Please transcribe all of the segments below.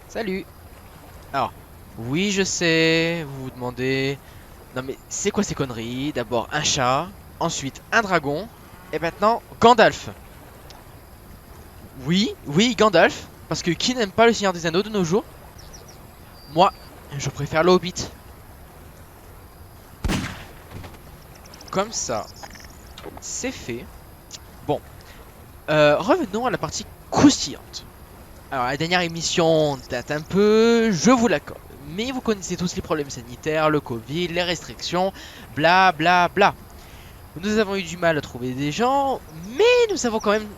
Salut. Alors, oui, je sais, vous vous demandez... Non mais c'est quoi ces conneries? D'abord un chat, ensuite un dragon, et maintenant Gandalf. Oui, oui, Gandalf, parce que qui n'aime pas le Seigneur des Anneaux de nos jours? Moi, je préfère le Hobbit. Comme ça, c'est fait. Bon, revenons à la partie croustillante. Alors, la dernière émission date un peu, je vous l'accorde. Mais vous connaissez tous les problèmes sanitaires, le Covid, les restrictions, bla bla bla. Nous avons eu du mal à trouver des gens, mais nous avons quand même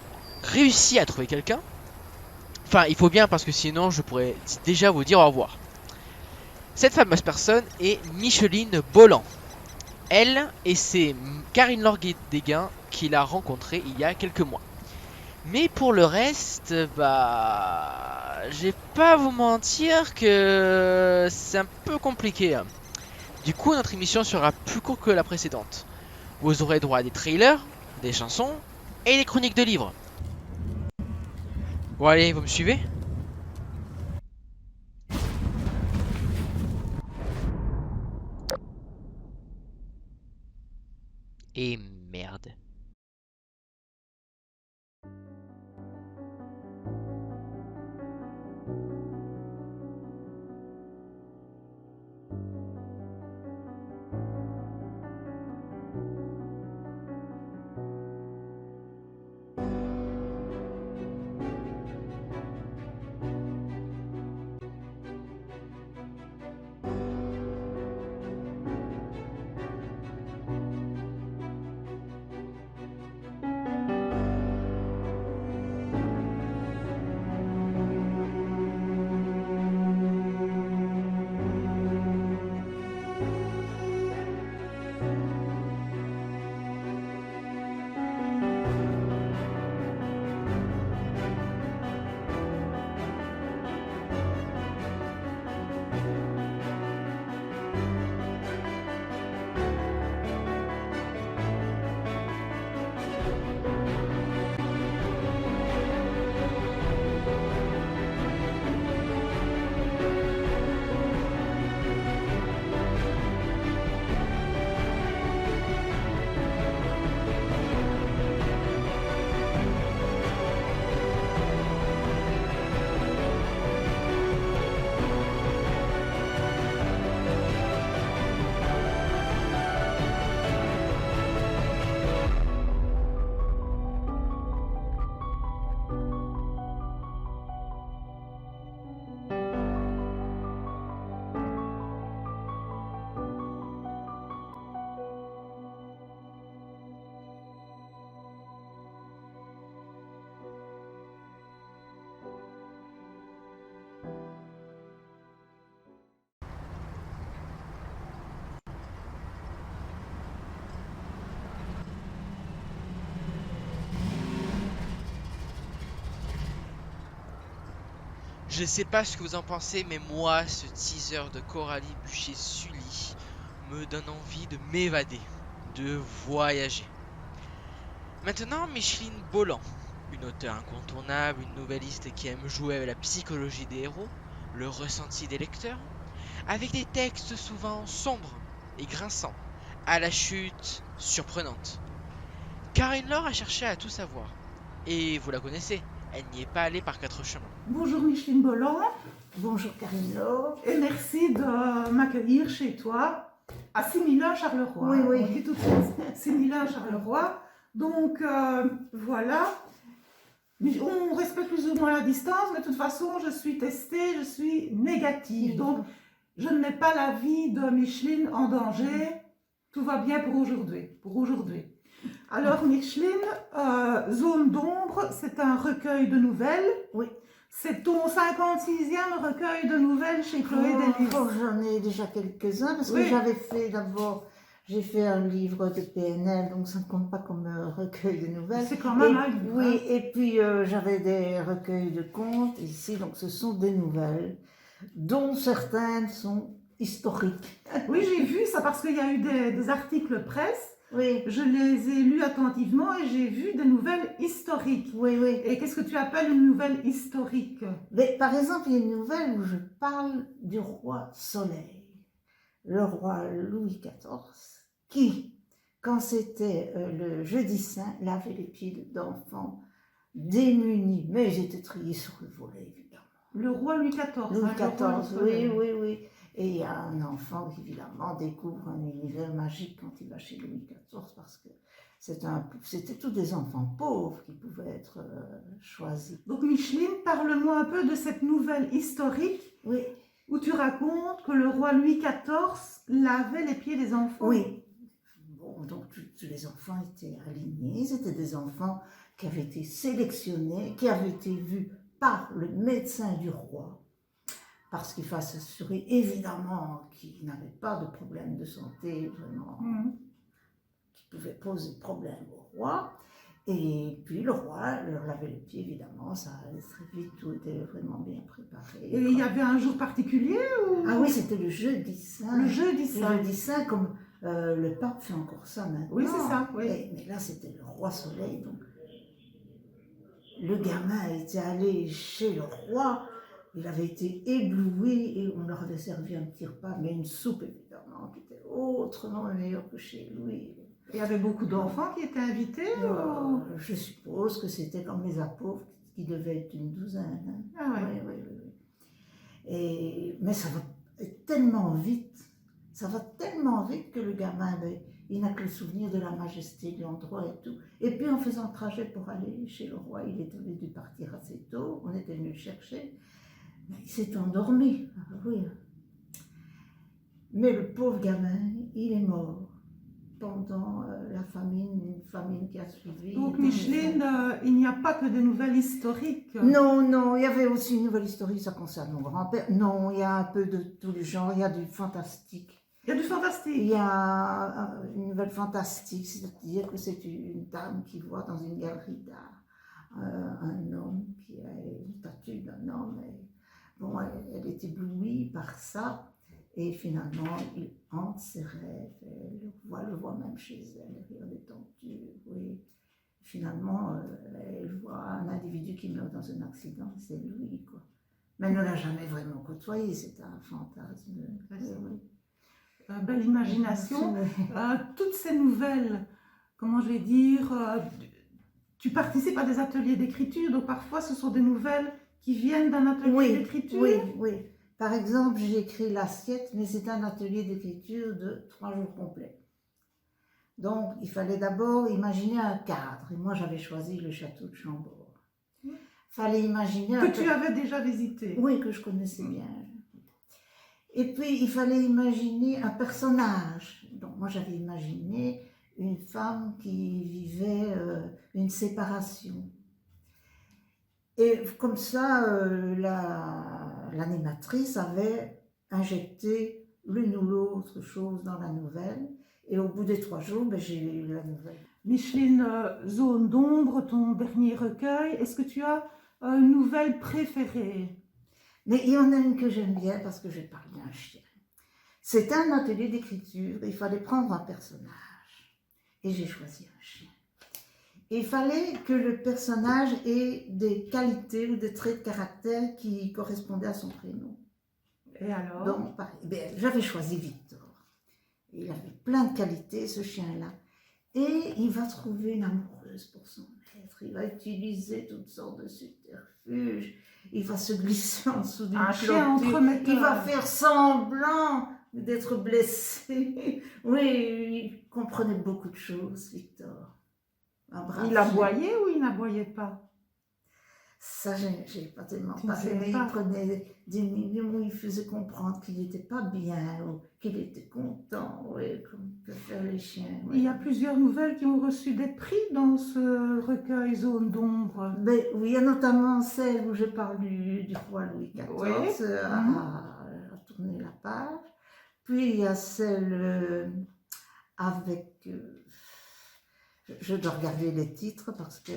réussi à trouver quelqu'un. Enfin, il faut bien parce que sinon je pourrais déjà vous dire au revoir. Cette fameuse personne est Micheline Bolland. Elle, et c'est Karine Lorguet-Desguin qui l'a rencontrée il y a quelques mois. Mais pour le reste, bah... j'ai pas à vous mentir que c'est un peu compliqué, hein. Du coup, notre émission sera plus courte que la précédente. Vous aurez droit à des trailers, des chansons et des chroniques de livres. Bon allez, vous me suivez? Et merde. Je sais pas ce que vous en pensez, mais moi, ce teaser de Coralie Buchet-Sully me donne envie de m'évader, de voyager. Maintenant, Micheline Bolland, une auteure incontournable, une nouvelliste qui aime jouer avec la psychologie des héros, le ressenti des lecteurs, avec des textes souvent sombres et grinçants, à la chute surprenante. Karine Laure a cherché à tout savoir. Et vous la connaissez, elle n'y est pas allée par quatre chemins. Bonjour Micheline Bolland, Bonjour Karine Laure. et merci de m'accueillir chez toi à Similin-Charleroi. Oui, oui. On dit tout de suite Similin-Charleroi. Donc voilà, on respecte plus ou moins la distance, mais de toute façon, je suis testée, je suis négative. Donc je ne mets pas la vie de Micheline en danger. Tout va bien pour aujourd'hui. Alors Micheline, Zone d'ombre, c'est un recueil de nouvelles. Oui. C'est ton 56e recueil de nouvelles chez Chloé Delis. Oh, j'en ai déjà quelques-uns parce que Oui. j'avais fait d'abord, j'ai fait un livre de PNL, donc ça ne compte pas comme recueil de nouvelles. C'est quand même Et- un livre. Oui, et puis j'avais des recueils de contes ici, donc ce sont des nouvelles, dont certaines sont historiques. Oui, j'ai vu ça parce qu'il y a eu des articles presse Oui, Je les ai lus attentivement et j'ai vu des nouvelles historiques. oui, oui. Et qu'est-ce que tu appelles une nouvelle historique? Mais par exemple, il y a une nouvelle où je parle du roi Soleil, le roi Louis XIV, qui, quand c'était le jeudi saint, lavait les pieds d'enfants démunis, mais ils étaient triés sur le volet, évidemment. Le roi Louis XIV. Louis hein, le roi XIV, du oui, soleil. oui, oui. Et il y a un enfant qui, évidemment, découvre un univers magique quand il va chez Louis XIV, parce que c'était tous des enfants pauvres qui pouvaient être choisis. Donc Micheline, parle-moi un peu de cette nouvelle historique Oui, où tu racontes que le roi Louis XIV lavait les pieds des enfants. oui. Bon, donc tous les enfants étaient alignés, c'était des enfants qui avaient été sélectionnés, qui avaient été vus par le médecin du roi, parce qu'il fallait s'assurer évidemment qu'ils n'avaient pas de problème de santé vraiment Mhm. qui pouvait poser problème au roi. Et puis le roi leur lavait les pieds, évidemment, ça allait très vite, tout était vraiment bien préparé. Et il y avait un jour particulier ou... Ah oui, c'était le jeudi saint. Le jeudi Le saint. jeudi saint, comme le pape fait encore ça maintenant. Oui, c'est ça, oui. Mais là, c'était le roi Soleil, donc le gamin était allé chez le roi, il avait été ébloui et on leur avait servi un petit repas, mais une soupe évidemment, qui était autrement meilleure que chez lui. Il y avait beaucoup d'enfants qui étaient invités ou... Je suppose que c'était comme les apôtres, qui devaient être une douzaine. Hein. Ah ouais. Oui, oui, oui, oui. Mais ça va tellement vite, que le gamin, il n'a que le souvenir de la majesté de l'endroit et tout. Et puis en faisant le trajet pour aller chez le roi, il était dû partir assez tôt, on était venu le chercher, mais il s'est endormi. Ah, oui. Mais le pauvre gamin, il est mort pendant la famine, une famine qui a suivi. Donc Micheline, il n'y a pas que des nouvelles historiques. Non, non, il y avait aussi une nouvelle historique, ça concerne mon grand-père. Non, il y a un peu de tous les genres, il y a du fantastique. Il y a du Il fantastique. y a une nouvelle fantastique, c'est-à-dire que c'est une dame qui voit dans une galerie d'art un homme qui a une statue d'un homme. Et, bon, elle est éblouie par ça. Et finalement, il hante ses rêves, elle le voit même chez elle, derrière les tentures, oui. Finalement, elle voit un individu qui meurt dans un accident, c'est lui, quoi. Mais elle ne l'a jamais vraiment côtoyé, c'est un fantasme. Oui. Belle imagination. Toutes ces nouvelles, comment je vais dire, tu participes à des ateliers d'écriture, donc parfois ce sont des nouvelles qui viennent d'un atelier d'écriture. Oui, oui. Par exemple, j'ai écrit L'Assiette, mais c'est un atelier d'écriture de 3 jours complets. Donc, il fallait d'abord imaginer un cadre. Et moi, j'avais choisi le château de Chambord. Il fallait imaginer... Que tu avais déjà visité. Oui, que je connaissais bien. Et puis, il fallait imaginer un personnage. Donc, moi, j'avais imaginé une femme qui vivait une séparation. Et comme ça, l'animatrice avait injecté l'une ou l'autre chose dans la nouvelle. Et au bout des 3 jours, j'ai eu la nouvelle. Micheline, Zone d'ombre, ton dernier recueil, est-ce que tu as une nouvelle préférée? Mais il y en a une que j'aime bien parce que je parle d'un chien. C'est un atelier d'écriture, il fallait prendre un personnage. Et j'ai choisi un chien. Et il fallait que le personnage ait des qualités ou des traits de caractère qui correspondaient à son prénom. Et alors? Donc, j'avais choisi Victor. Il avait plein de qualités, ce chien-là. Et il va trouver une amoureuse pour son maître. Il va utiliser toutes sortes de subterfuges. Il va se glisser en dessous d'une clôture. Il va faire semblant d'être blessé. Oui, il comprenait beaucoup de choses, Victor. Il aboyait ou il n'aboyait pas? Ça, j'ai pas tellement parlé, mais il prenait des millions où il faisait comprendre qu'il n'était pas bien ou qu'il était content, oui, comme peuvent faire les chiens. Oui. Il y a plusieurs nouvelles qui ont reçu des prix dans ce recueil Zone d'ombre. Oui, il y a notamment celle où je parle du roi Louis XIV, oui. à tourner la page. Puis il y a celle avec... je dois regarder les titres parce que...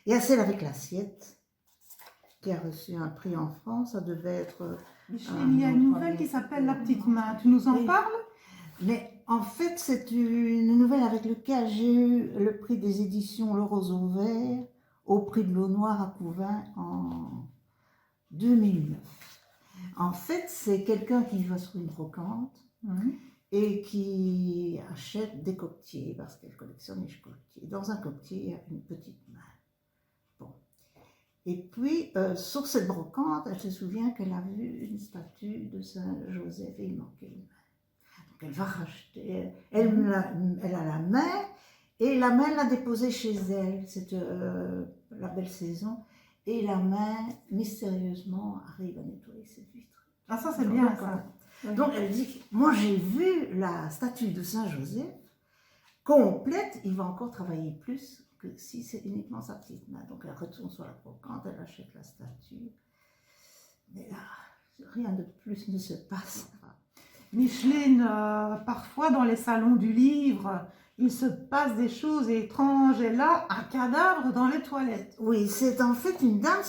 il y a celle avec l'assiette. qui a reçu un prix en France. Ça devait être... Micheline, il y a une nouvelle qui s'appelle La Petite Main. Tu nous en Oui. parles? Mais en fait, c'est une nouvelle avec laquelle j'ai eu le prix des éditions Le Roseau Vert au prix de l'eau noire à Couvain en 2009. En fait, c'est quelqu'un qui va sur une brocante et qui achète des coquetiers parce qu'elle collectionne les coquetiers. Dans un coquetier, il y a une petite main. Bon. Et puis, sur cette brocante, elle se souvient qu'elle a vu une statue de Saint Joseph et il manquait une main. Donc, elle va racheter. Elle a la main et la main l'a déposée chez elle. C'était la belle saison. Et la main, mystérieusement, arrive à nettoyer cette vitre. Ah, ça, c'est bien, ça. Oui. Donc, elle dit, moi, j'ai vu la statue de Saint-Joseph complète, il va encore travailler plus que si c'est uniquement sa petite main. Donc, elle retourne sur la brocante, elle achète la statue. Mais là, rien de plus ne se passe. Micheline, parfois dans les salons du livre, il se passe des choses étranges. Et là, un cadavre dans les toilettes. Oui, c'est en fait une dame,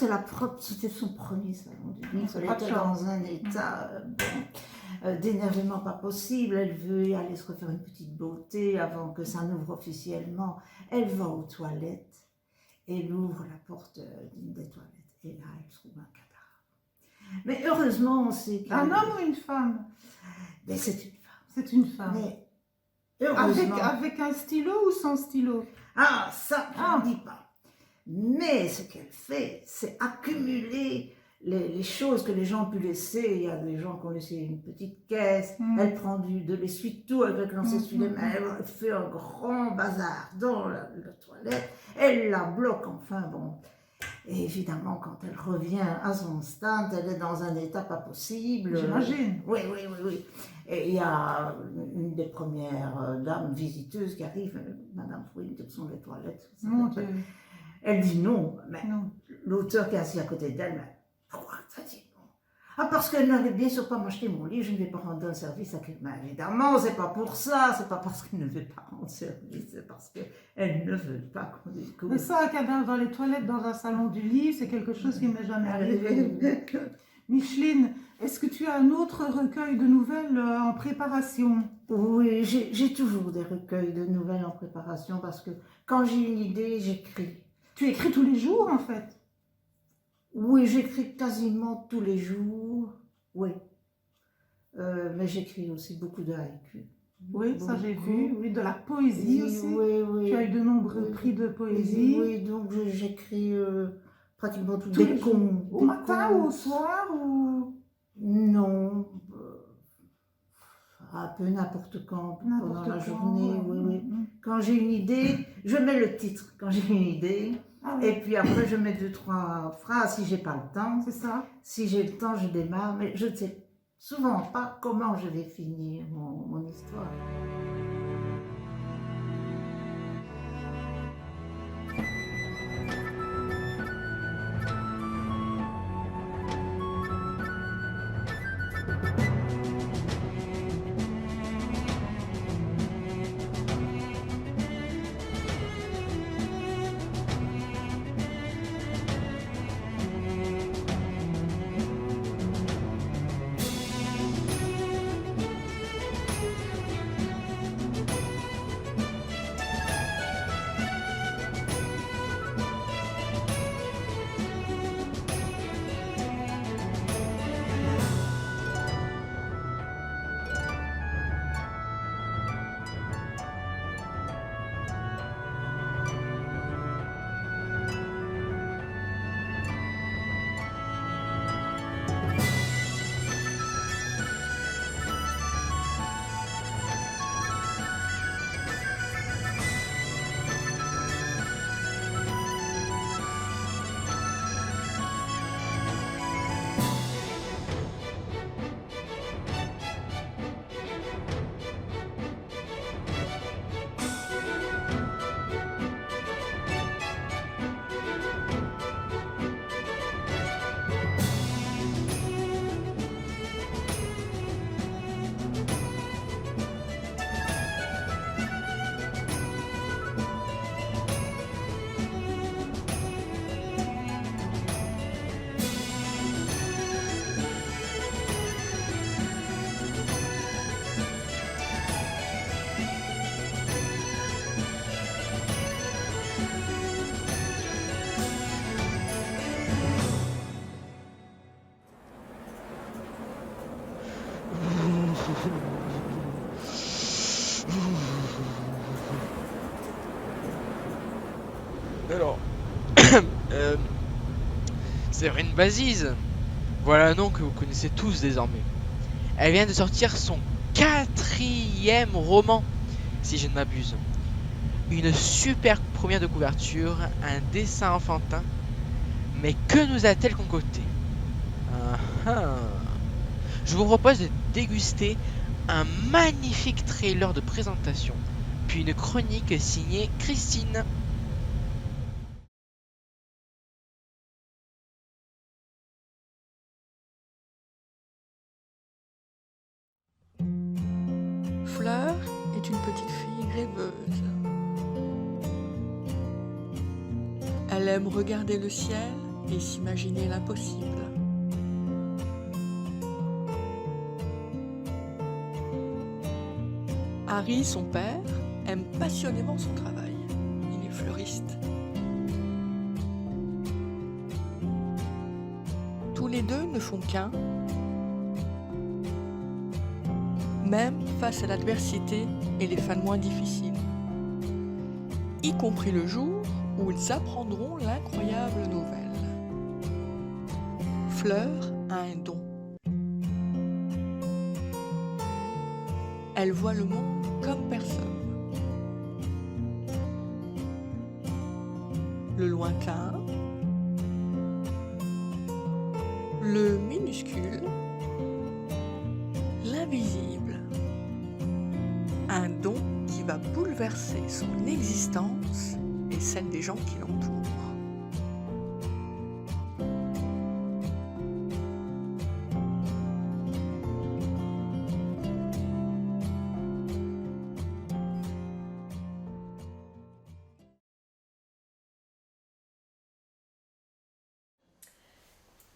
c'était son premier salon du livre. Elle était dans un état d'énervement pas possible. Elle veut aller se refaire une petite beauté avant que ça n'ouvre officiellement. Elle va aux toilettes. Elle ouvre la porte d'une des toilettes. Et là, elle trouve un cadavre. Mais heureusement, on sait qu'il... Un homme ou une femme? Mais c'est une femme. C'est une femme. Mais heureusement... Avec un stylo ou sans stylo? Ah, ça, je ne dis pas. Mais ce qu'elle fait, c'est accumuler les choses que les gens ont pu laisser. Il y a des gens qui ont laissé une petite caisse. Elle prend de l'essuie-tout avec l'ancêtre les mains. Elle fait un grand bazar dans la toilette. Elle la bloque, enfin bon. Et évidemment, quand elle revient à son stand, elle est dans un état pas possible. J'imagine. Oui. Et il y a une des premières dames visiteuses qui arrive, Madame Fouine, où sont les toilettes? Mon Dieu. Elle dit non, mais non. L'auteur qui est assis à côté d'elle, mais pourquoi ça dit non? Ah, parce qu'elle n'avait bien sûr pas m'acheter mon livre, je ne vais pas rendre un service à quelqu'un. Évidemment, c'est pas pour ça, c'est pas parce qu'elle ne veut pas rendre service, c'est parce qu'elle ne veut pas qu'on découvre. Mais ça, un cadavre dans les toilettes, dans un salon du livre, c'est quelque chose qui ne m'est jamais arrivé. Micheline, est-ce que tu as un autre recueil de nouvelles en préparation? Oui, j'ai toujours des recueils de nouvelles en préparation parce que quand j'ai une idée, j'écris. Tu écris tous les jours, en fait? Oui, j'écris quasiment tous les jours, oui. Mais j'écris aussi beaucoup de haïkus. Oui, ça j'ai vu, oui, de la poésie aussi. Oui. Tu as eu de nombreux prix de poésie. Oui, donc j'écris pratiquement tous les contes. Au matin ou au soir ou... Non, un peu n'importe quand, pendant la journée, oui. Quand j'ai une idée, je mets le titre, quand j'ai une idée. Ah oui. Et puis après, je mets 2-3 phrases si j'ai pas le temps. C'est ça. Si j'ai le temps, je démarre, mais je ne sais souvent pas comment je vais finir mon histoire. Séverine Bazise. Voilà un nom que vous connaissez tous désormais. Elle vient de sortir son 4e roman, si je ne m'abuse. Une superbe première de couverture, un dessin enfantin. Mais que nous a-t-elle concocté? Ah, ah. Je vous propose de déguster un magnifique trailer de présentation, puis une chronique signée Christine. Fleur est une petite fille rêveuse. Elle aime regarder le ciel et s'imaginer l'impossible. Harry, son père, aime passionnément son travail. Il est fleuriste. Tous les deux ne font qu'un, même face à l'adversité et les fins de mois difficiles, y compris le jour où ils apprendront l'incroyable nouvelle. Fleur a un don. Elle voit le monde comme personne. Le lointain, le minuscule, l'invisible. Un don qui va bouleverser son existence et celle des gens qui l'entourent.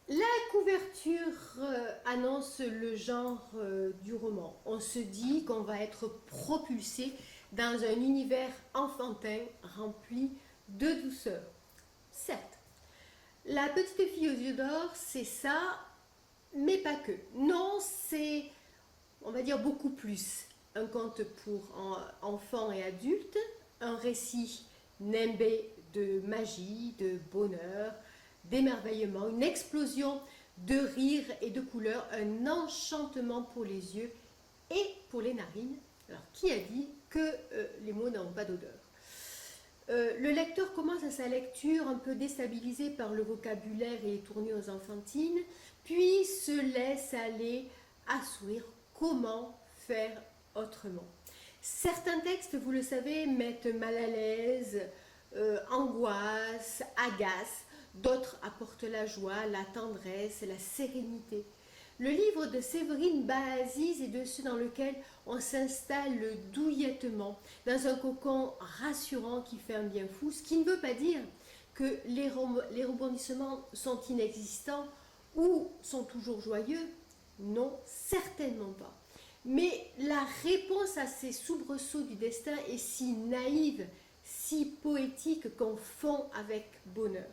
La couverture annonce le genre du roman. On se dit qu'on va être propulsé dans un univers enfantin rempli de douceur. Certes, La petite fille aux yeux d'or, c'est ça, mais pas que. Non, c'est, on va dire, beaucoup plus. Un conte pour enfants et adultes, un récit nimbé de magie, de bonheur, d'émerveillement, une explosion de rire et de couleurs, un enchantement pour les yeux et pour les narines. Alors, qui a dit que les mots n'ont pas d'odeur? Le lecteur commence à sa lecture un peu déstabilisé par le vocabulaire et les tournures enfantines, puis se laisse aller à sourire. Comment faire autrement? Certains textes, vous le savez, mettent mal à l'aise, angoisse, agacent. D'autres apportent la joie, la tendresse, la sérénité. Le livre de Séverine Bazise est de ceux dans lequel on s'installe douillettement, dans un cocon rassurant qui fait un bien fou, ce qui ne veut pas dire que les rebondissements sont inexistants ou sont toujours joyeux. Non, certainement pas. Mais la réponse à ces soubresauts du destin est si naïve, si poétique qu'on fond avec bonheur.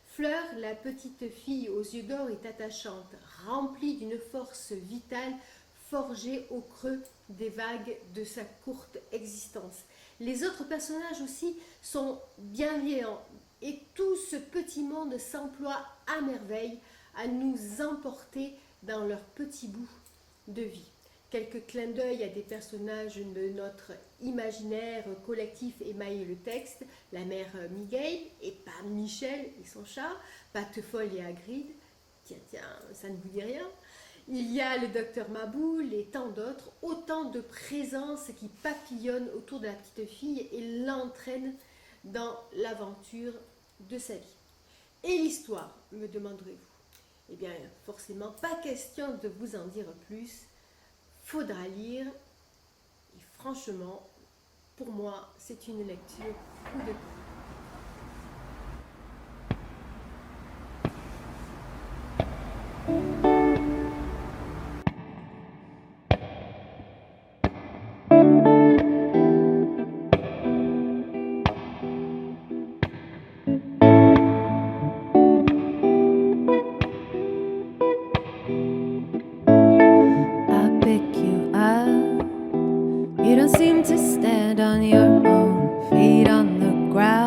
Fleur, la petite fille aux yeux d'or, est attachante, remplie d'une force vitale forgée au creux des vagues de sa courte existence. Les autres personnages aussi sont bienveillants et tout ce petit monde s'emploie à merveille à nous emporter dans leur petit bout de vie. Quelques clins d'œil à des personnages de notre imaginaire collectif émaillent le texte. La mère Miguel et pas Michel et son chat, Patefolle et Hagrid. Tiens, ça ne vous dit rien. Il y a le docteur Maboul et tant d'autres. Autant de présences qui papillonnent autour de la petite fille et l'entraînent dans l'aventure de sa vie. Et l'histoire, me demanderez-vous? Eh bien, forcément, pas question de vous en dire plus. Faudra lire, et franchement, pour moi, c'est une lecture coup de cœur. You don't seem to stand on your own feet on the ground.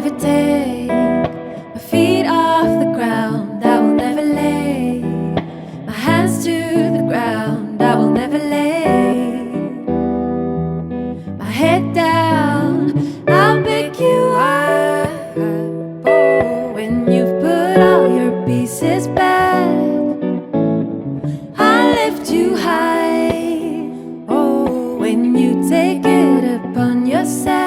never take my feet off the ground. I will never lay my hands to the ground. I will never lay my head down. I'll pick you up, oh, when you've put all your pieces back. I'll lift you high, oh, when you take it upon yourself.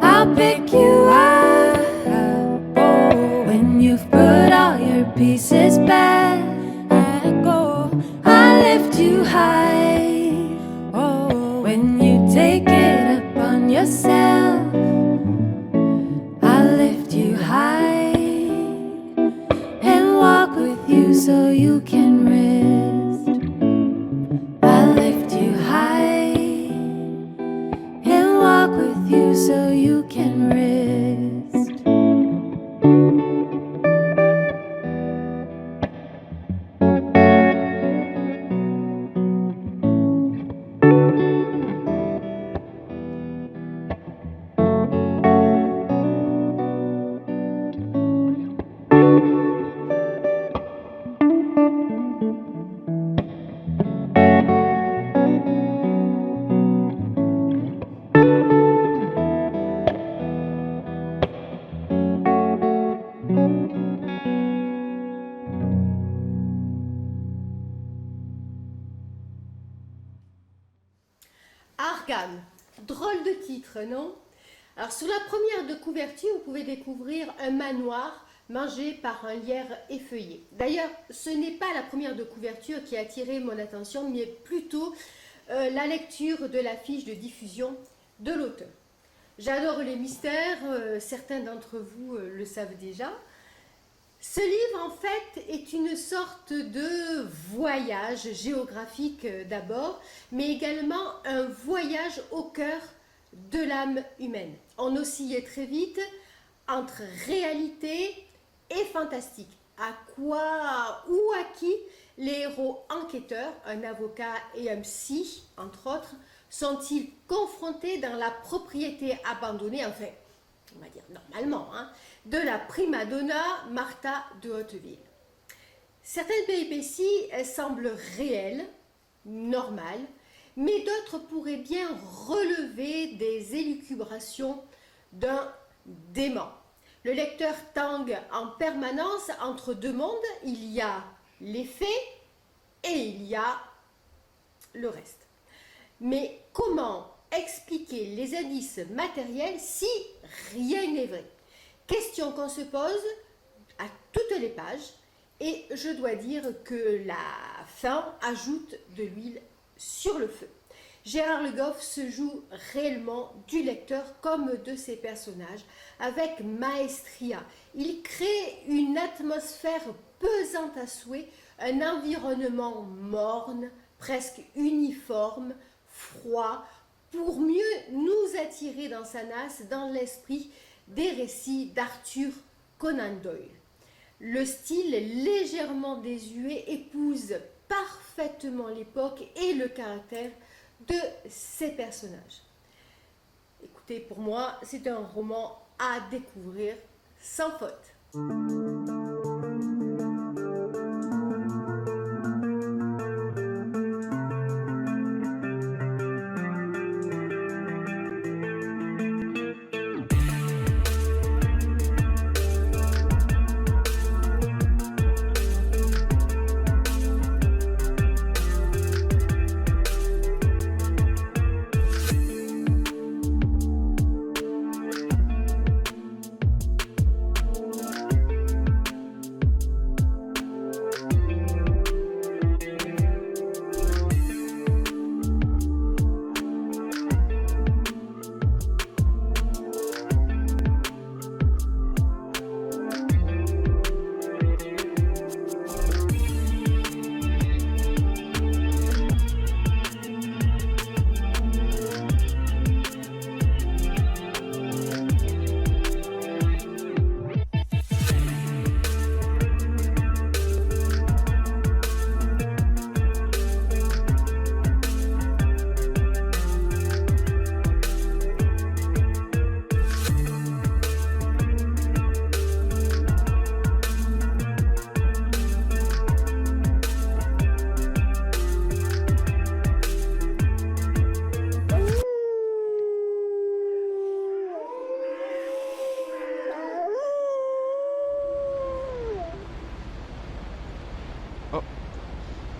I'll pick you up, oh, when you've put all your pieces back. Go, I'll lift you high, oh, when you take it upon yourself. I'll lift you high and walk with you so you can rest. I'll lift you high and walk with you so you can rest. Argan, drôle de titre, non? Alors sur la première de couverture, vous pouvez découvrir un manoir mangé par un lierre effeuillé. D'ailleurs, ce n'est pas la première de couverture qui a attiré mon attention, mais plutôt la lecture de la fiche de diffusion de l'auteur. J'adore les mystères, certains d'entre vous le savent déjà. Ce livre, en fait, est une sorte de voyage géographique d'abord, mais également un voyage au cœur de l'âme humaine. On oscillait très vite entre réalité et fantastique. À quoi ou à qui les héros enquêteurs, un avocat et un psy, entre autres, sont-ils confrontés dans la propriété abandonnée, enfin, on va dire normalement, de la prima donna Martha de Hauteville. Certaines péripéties semblent réelles, normales, mais d'autres pourraient bien relever des élucubrations d'un dément. Le lecteur tangue en permanence entre deux mondes, il y a les faits et il y a le reste. Mais comment expliquer les indices matériels si rien n'est vrai? Question qu'on se pose à toutes les pages, et je dois dire que la fin ajoute de l'huile sur le feu. Gérard Le Goff se joue réellement du lecteur comme de ses personnages avec maestria. Il crée une atmosphère pesante à souhait, un environnement morne, presque uniforme, froid, pour mieux nous attirer dans sa nasse, dans l'esprit des récits d'Arthur Conan Doyle. Le style légèrement désuet épouse parfaitement l'époque et le caractère de ses personnages. Écoutez, pour moi, c'est un roman à découvrir sans faute.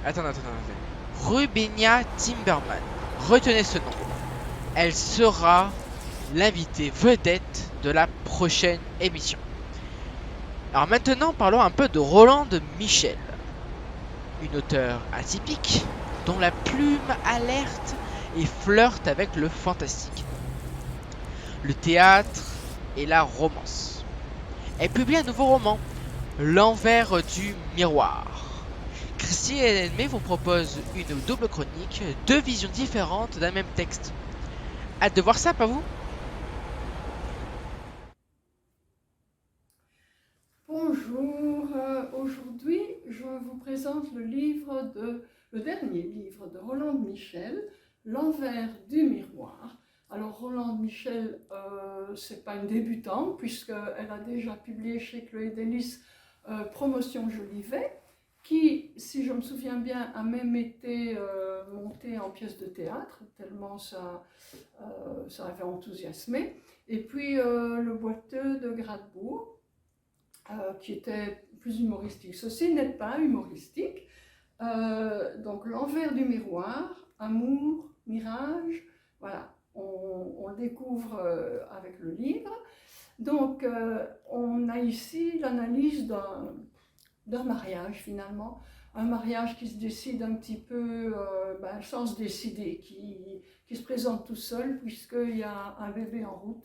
Attendez. Rubinia Timberman. Retenez ce nom. Elle sera l'invitée vedette de la prochaine émission. Alors maintenant, parlons un peu de Rolande Michel. Une auteure atypique, dont la plume alerte et flirte avec le fantastique, le théâtre et la romance. Elle publie un nouveau roman, L'envers du miroir. Christy et Edmé vous proposent une double chronique, deux visions différentes d'un même texte. Hâte de voir ça, pas vous? Bonjour, aujourd'hui je vous présente le dernier livre de Rolande Michel, L'envers du miroir. Alors Rolande Michel, c'est pas une débutante puisqu'elle a déjà publié chez Chloé Delis Promotion Jolivet, qui, si je me souviens bien, a même été montée en pièce de théâtre, tellement ça avait enthousiasmé. Et puis Le boiteux de Gradebourg, qui était plus humoristique. Ceci n'est pas humoristique. Donc L'envers du miroir, amour, mirage, voilà, on le découvre avec le livre. Donc on a ici l'analyse d'un mariage finalement, un mariage qui se décide un petit peu sans se décider, qui se présente tout seul puisqu'il y a un bébé en route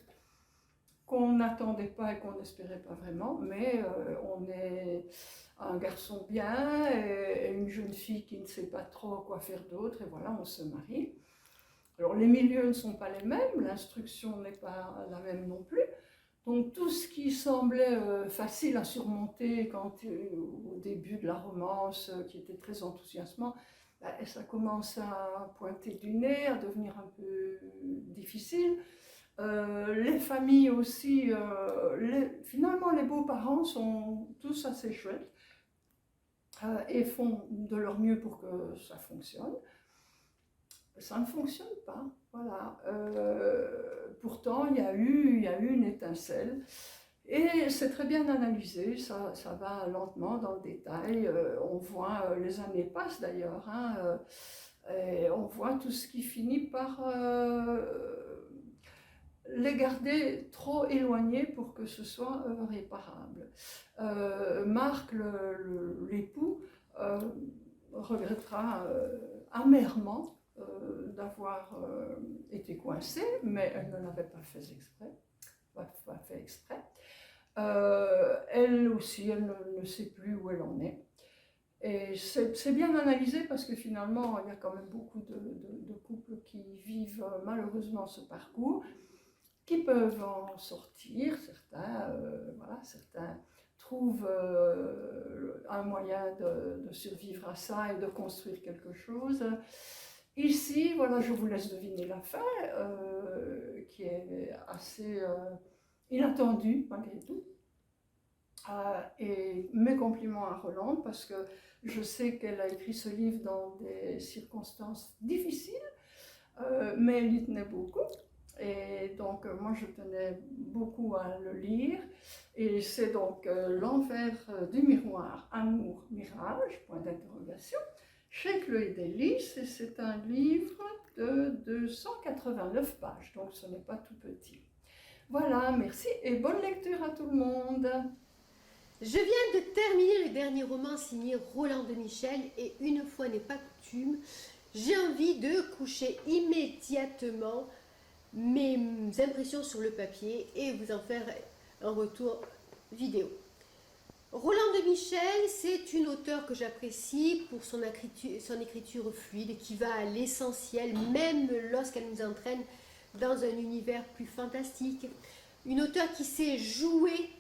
qu'on n'attendait pas et qu'on n'espérait pas vraiment, mais on est un garçon bien et une jeune fille qui ne sait pas trop quoi faire d'autre, et voilà, on se marie. Alors les milieux ne sont pas les mêmes, l'instruction n'est pas la même non plus, donc tout ce qui semblait facile à surmonter au début de la romance, qui était très enthousiasmant, ça commence à pointer du nez, à devenir un peu difficile. Les familles aussi, finalement les beaux-parents sont tous assez chouettes et font de leur mieux pour que ça fonctionne. Ça ne fonctionne pas, voilà. Pourtant il y a eu une étincelle et c'est très bien analysé, ça va lentement dans le détail. On voit, les années passent d'ailleurs, hein, et on voit tout ce qui finit par les garder trop éloignés pour que ce soit réparable. Marc, l'époux, regrettera amèrement d'avoir été coincé, mais elle ne l'avait pas fait exprès. Elle aussi, elle ne sait plus où elle en est. Et c'est bien analysé parce que finalement, il y a quand même beaucoup de couples qui vivent malheureusement ce parcours, qui peuvent en sortir, certains trouvent un moyen de survivre à ça et de construire quelque chose. Ici, voilà, je vous laisse deviner la fin, qui est assez inattendue malgré tout. Et mes compliments à Rolande, parce que je sais qu'elle a écrit ce livre dans des circonstances difficiles, mais elle y tenait beaucoup. Et donc moi je tenais beaucoup à le lire, et c'est donc L'envers du miroir, amour, mirage, point d'interrogation, chez Chloé Delis, et c'est un livre de 289 pages, donc ce n'est pas tout petit. Voilà, merci et bonne lecture à tout le monde. Je viens de terminer le dernier roman signé Rolande Michel, et une fois n'est pas coutume, j'ai envie de coucher immédiatement mes impressions sur le papier et vous en faire un retour vidéo. Rolande Michel, c'est une auteure que j'apprécie pour son écriture fluide, qui va à l'essentiel, même lorsqu'elle nous entraîne dans un univers plus fantastique. Une auteure qui sait jouer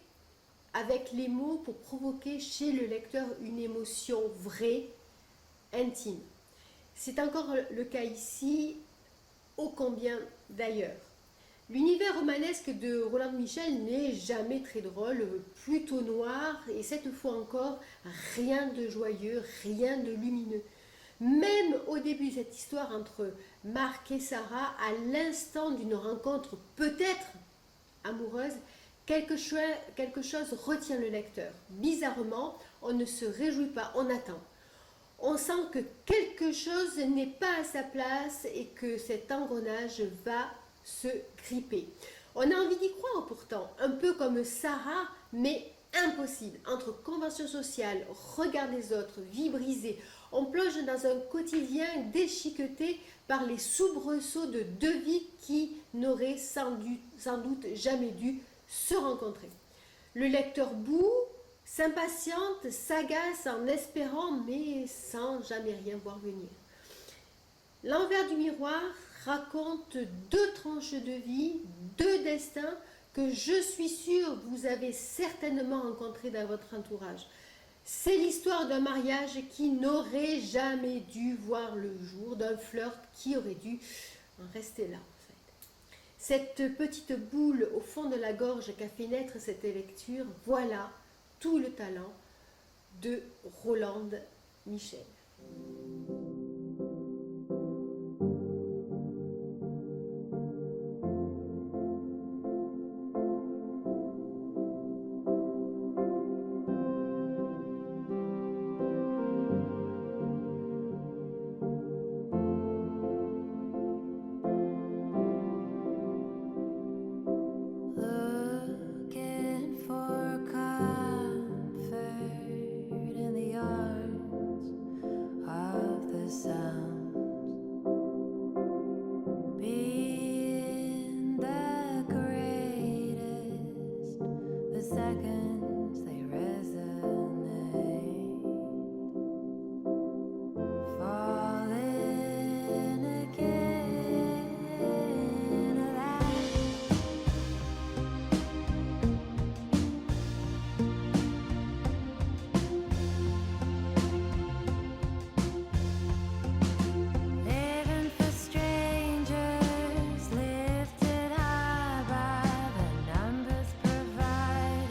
avec les mots pour provoquer chez le lecteur une émotion vraie, intime. C'est encore le cas ici, ô combien d'ailleurs. L'univers romanesque de Rolande Michel n'est jamais très drôle, plutôt noir, et cette fois encore, rien de joyeux, rien de lumineux. Même au début de cette histoire entre Marc et Sarah, à l'instant d'une rencontre peut-être amoureuse, quelque chose retient le lecteur. Bizarrement, on ne se réjouit pas, on attend. on sent que quelque chose n'est pas à sa place et que cet engrenage va se gripper. On a envie d'y croire pourtant, un peu comme Sarah, mais impossible. Entre convention sociale, regard des autres, vie brisée, on plonge dans un quotidien déchiqueté par les soubresauts de deux vies qui n'auraient sans doute jamais dû se rencontrer. Le lecteur bout, s'impatiente, s'agace en espérant, mais sans jamais rien voir venir. L'envers du miroir raconte deux tranches de vie, deux destins que je suis sûre vous avez certainement rencontrés dans votre entourage. C'est l'histoire d'un mariage qui n'aurait jamais dû voir le jour, d'un flirt qui aurait dû en rester là. Cette petite boule au fond de la gorge qu'a fait naître cette lecture, voilà tout le talent de Rolande Michel. Looking for comfort in the arms of the sound, being the greatest, the seconds they resonate, falling again alive. Living for strangers, lifted high by the numbers provided,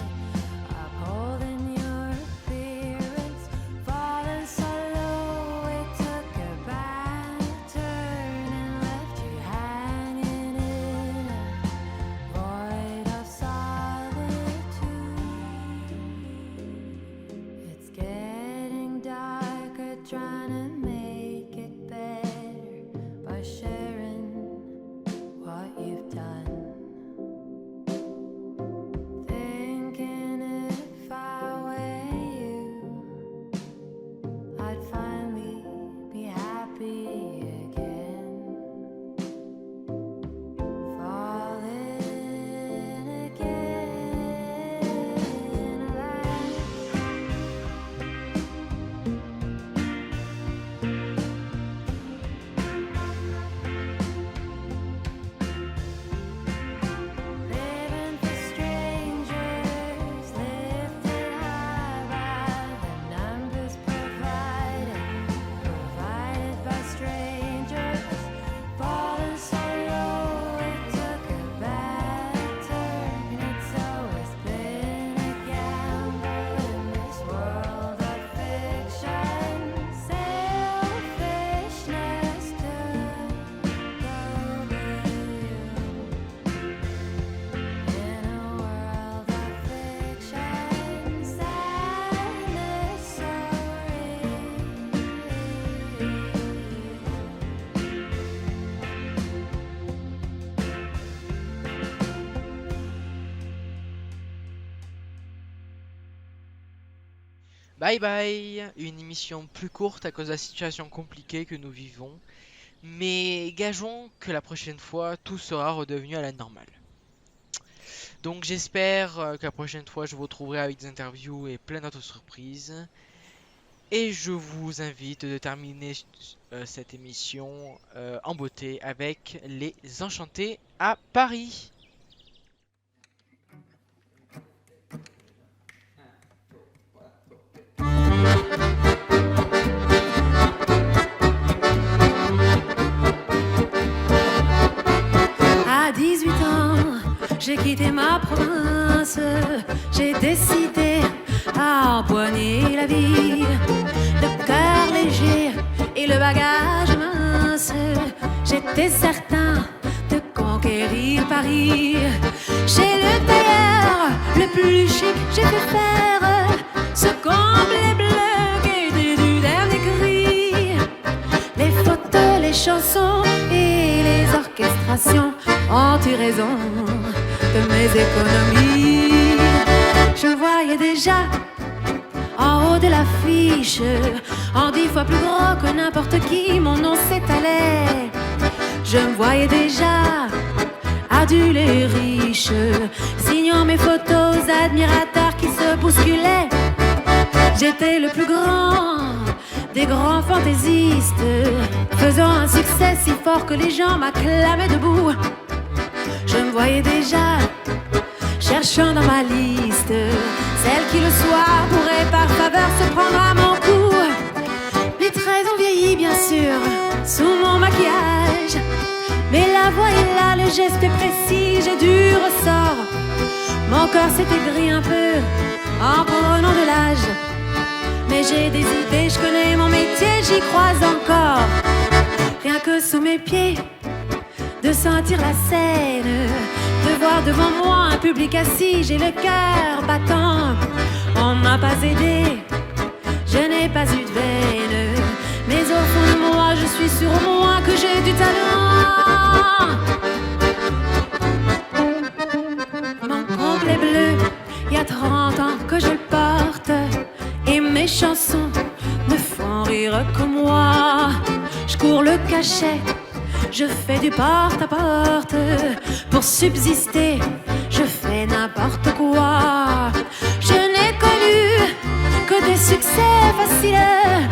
upholding your appearance, falling so low it took a bad turn and left you hanging in a void of solitude. It's getting darker, trying to make it better by sharing what you've done. Thinking if I were you, I'd finally be happy again. Falling again alive. Living for strangers, lifted high by the numbers provided by strangers, falling so low it took a bad turn. It's always been a gamble in this world of fiction. Selfishness took over you. In a world of fiction, sadness so real. Bye bye. Une émission plus courte à cause de la situation compliquée que nous vivons. Mais gageons que la prochaine fois, tout sera redevenu à la normale. Donc j'espère que la prochaine fois, je vous retrouverai avec des interviews et plein d'autres surprises. Et je vous invite de terminer cette émission en beauté avec Les Enchantés à Paris. À 18 ans, j'ai quitté ma province. J'ai décidé à empoigner la vie. Le cœur léger et le bagage mince. J'étais certain de conquérir Paris. Chez le tailleur le plus chic, j'ai fait faire ce complet bleu qui était du dernier cri. les chansons et les orchestrations ont eu raison de mes économies. Je me voyais déjà en haut de l'affiche, en 10 fois plus gros que n'importe qui, mon nom s'étalait. Je me voyais déjà adulé et riche, signant mes photos aux admirateurs qui se bousculaient. J'étais le plus grand des grands fantaisistes, faisant un succès si fort que les gens m'acclamaient debout. Je me voyais déjà cherchant dans ma liste celle qui le soir pourrait par faveur se prendre à mon cou. Les traits ont vieilli bien sûr sous mon maquillage, mais la voix est là, le geste est précis, j'ai du ressort. Mon corps s'est aigri un peu en prenant de l'âge, mais j'ai des idées, je connais mon métier, j'y crois encore. Rien que sous mes pieds, de sentir la scène, de voir devant moi un public assis, j'ai le cœur battant. On m'a pas aidé, je n'ai pas eu de veine, mais au fond de moi, je suis sûre au moins que j'ai du talent. Mon complet bleu, il y a 30 ans que je le porte, et mes chansons me font rire comme moi. Je cours le cachet, je fais du porte-à-porte, pour subsister, je fais n'importe quoi. Je n'ai connu que des succès faciles,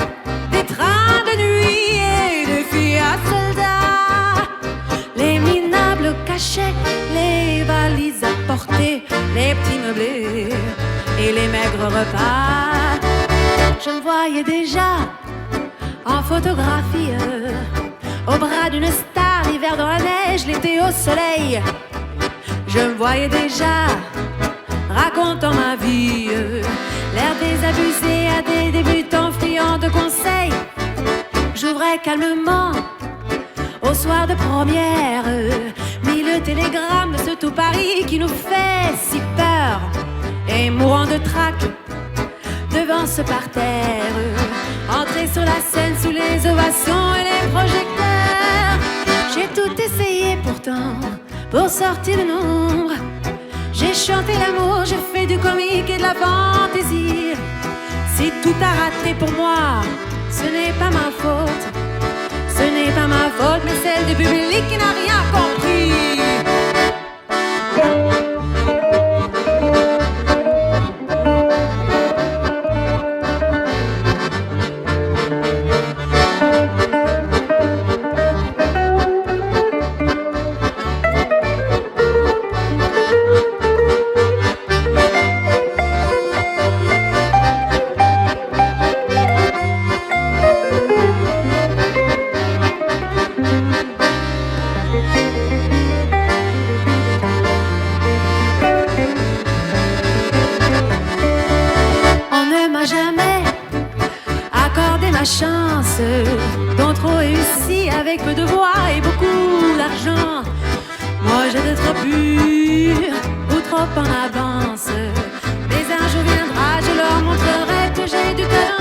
des trains de nuit et des filles à soldats, les minables cachets, les valises à porter, les petits meublés et les maigres repas. Je me voyais déjà en photographie, au bras d'une star, l'hiver dans la neige, l'été au soleil. Je me voyais déjà racontant ma vie, l'air désabusé à des débutants friands de conseils. J'ouvrais calmement au soir de première, mis le télégramme de ce tout Paris qui nous fait si peur, et mourant de trac devant ce parterre, entrer sur la scène sous les ovations et les projecteurs. J'ai tout essayé pourtant pour sortir de l'ombre. J'ai chanté l'amour, j'ai fait du comique et de la fantaisie. Si tout a raté pour moi, ce n'est pas ma faute. Ce n'est pas ma faute, mais celle du public qui n'a rien compris. Chance, dont trop réussi avec peu de voix et beaucoup d'argent. Moi j'ai d'être trop pur ou trop en avance, mais un jour viendra, je leur montrerai que j'ai du talent.